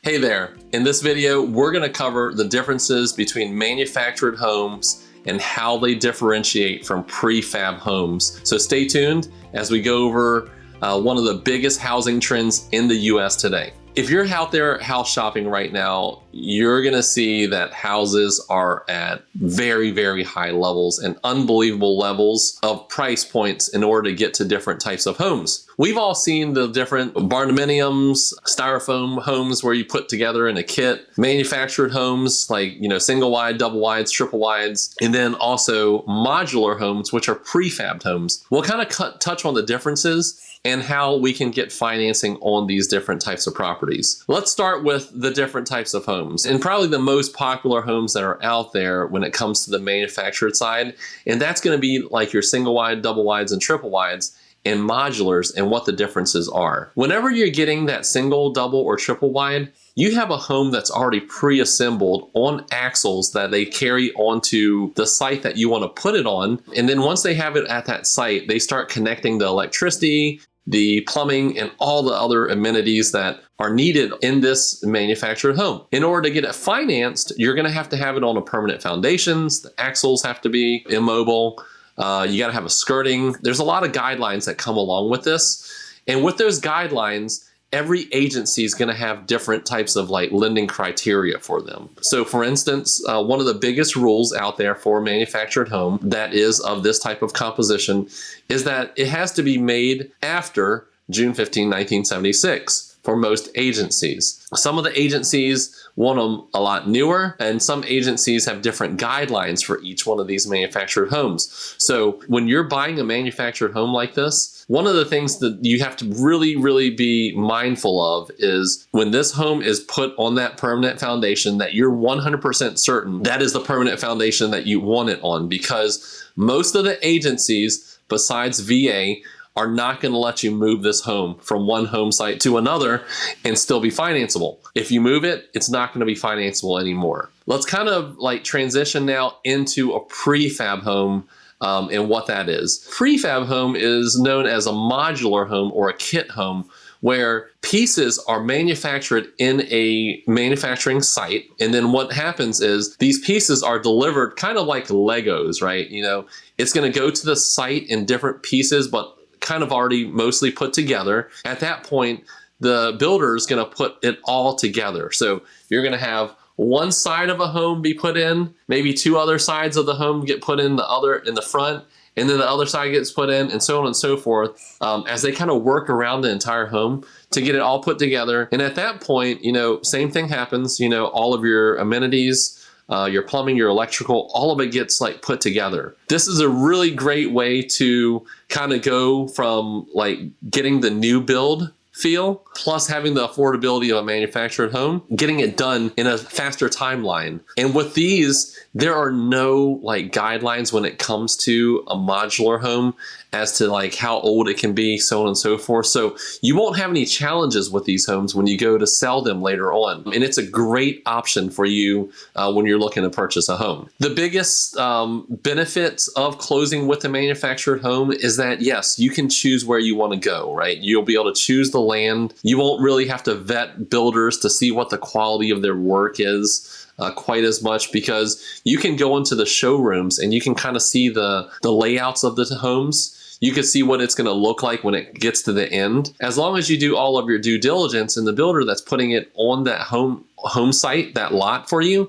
Hey there, in this video we're going to cover the differences between manufactured homes and how they differentiate from prefab homes. So stay tuned as we go over one of the biggest housing trends in the US today. If you're out there house shopping right now, you're going to see that houses are at very, very high levels and unbelievable levels of price points in order to get to different types of homes. We've all seen the different Barnuminiums, styrofoam homes where you put together in a kit, manufactured homes like, single wide, double wides, triple wides, and then also modular homes, which are prefabbed homes. We'll kind of touch on the differences and how we can get financing on these different types of properties. Let's start with the different types of homes, and probably the most popular homes that are out there when it comes to the manufactured side, and that's going to be like your single wide, double wides, and triple wides, and modulars, and what the differences are. Whenever you're getting that single, double, or triple wide, you have a home that's already pre-assembled on axles that they carry onto the site that you want to put it on. And then once they have it at that site, they start connecting the electricity, the plumbing, and all the other amenities that are needed in this manufactured home. In order to get it financed, you're going to have it on a permanent foundations. The axles have to be immobile. You got to have a skirting. There's a lot of guidelines that come along with this. And with those guidelines, every agency is going to have different types of lending criteria for them. So for instance, one of the biggest rules out there for a manufactured home that is of this type of composition is that it has to be made after June 15, 1976 for most agencies. Some of the agencies want them a lot newer, and some agencies have different guidelines for each one of these manufactured homes. So when you're buying a manufactured home like this, one of the things that you have to really be mindful of is when this home is put on that permanent foundation, that you're 100% certain that is the permanent foundation that you want it on, because most of the agencies besides VA are not going to let you move this home from one home site to another and still be financeable. If you move it, it's not going to be financeable anymore. Let's kind of transition now into a prefab home and what that is. Prefab home is known as a modular home or a kit home, where pieces are manufactured in a manufacturing site. And then what happens is these pieces are delivered kind of like Legos, right? It's going to go to the site in different pieces, but kind of already mostly put together. At that point, the builder is going to put it all together. So you're going to have one side of a home be put in, maybe two other sides of the home get put in the front, and then the other side gets put in, and so on and so forth, as they kind of work around the entire home to get it all put together. And at that point, same thing happens, all of your amenities, your plumbing, your electrical, all of it gets put together. This is a really great way to kind of go from getting the new build feel plus having the affordability of a manufactured home, getting it done in a faster timeline. And with these, there are no guidelines when it comes to a modular home as to how old it can be, so on and so forth. So you won't have any challenges with these homes when you go to sell them later on. And it's a great option for you when you're looking to purchase a home. The biggest benefits of closing with a manufactured home is that, yes, you can choose where you want to go, right? You'll be able to choose the land. You won't really have to vet builders to see what the quality of their work is quite as much, because you can go into the showrooms and you can kind of see the layouts of the homes. You can see what it's going to look like when it gets to the end. As long as you do all of your due diligence, and the builder that's putting it on that home site, that lot for you,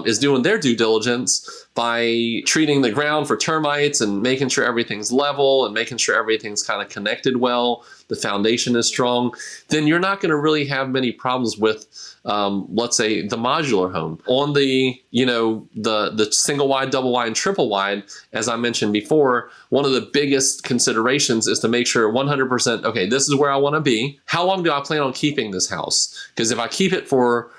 is doing their due diligence by treating the ground for termites and making sure everything's level and making sure everything's kind of connected well, the foundation is strong, then you're not going to really have many problems with, let's say, the modular home. On the, the single wide, double wide, and triple wide, as I mentioned before, one of the biggest considerations is to make sure 100%, okay, this is where I want to be. How long do I plan on keeping this house? Because if I keep it for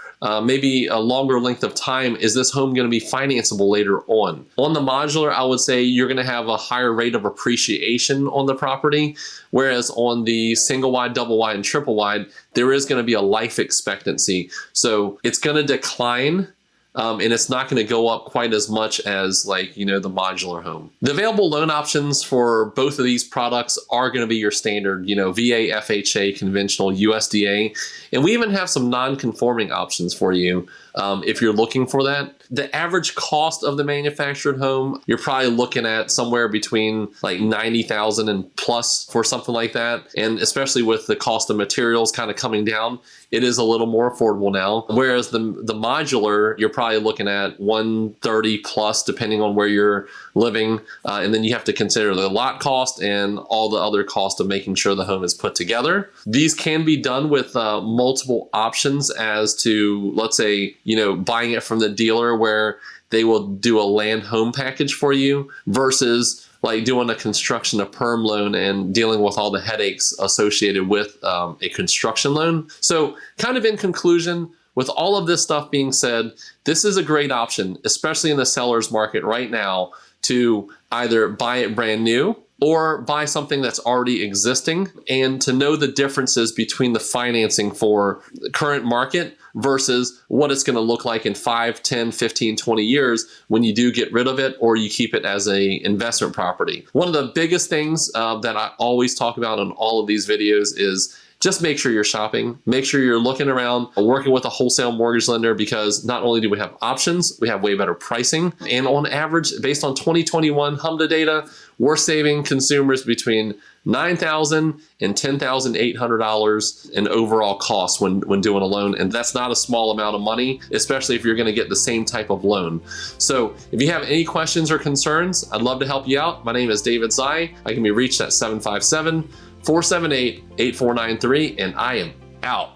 maybe a longer length of time, is this home going to be financeable later on? On the modular, I would say you're going to have a higher rate of appreciation on the property, whereas on the single wide, double wide, and triple wide, there is going to be a life expectancy. So it's going to decline and it's not going to go up quite as much as like, the modular home. The available loan options for both of these products are going to be your standard, VA, FHA, conventional, USDA, and we even have some non-conforming options for you if you're looking for that. The average cost of the manufactured home, you're probably looking at somewhere between like $90,000 and plus for something like that. And especially with the cost of materials kind of coming down, it is a little more affordable now. Whereas the modular, you're probably looking at $130 plus, depending on where you're living. And then you have to consider the lot cost and all the other cost of making sure the home is put together. These can be done with multiple options as to, let's say, buying it from the dealer where they will do a land home package for you versus like doing a construction to perm loan and dealing with all the headaches associated with a construction loan. So kind of in conclusion, with all of this stuff being said, this is a great option, especially in the seller's market right now, to either buy it brand new or buy something that's already existing, and to know the differences between the financing for the current market versus what it's going to look like in 5, 10, 15, 20 years when you do get rid of it or you keep it as a investment property. One of the biggest things that I always talk about in all of these videos is just make sure you're shopping, make sure you're looking around, working with a wholesale mortgage lender, because not only do we have options, we have way better pricing. And on average, based on 2021 HMDA data, we're saving consumers between $9,000 and $10,800 in overall costs when doing a loan. And that's not a small amount of money, especially if you're going to get the same type of loan. So if you have any questions or concerns, I'd love to help you out. My name is David Zai. I can be reached at 757-478-8493, and I am out.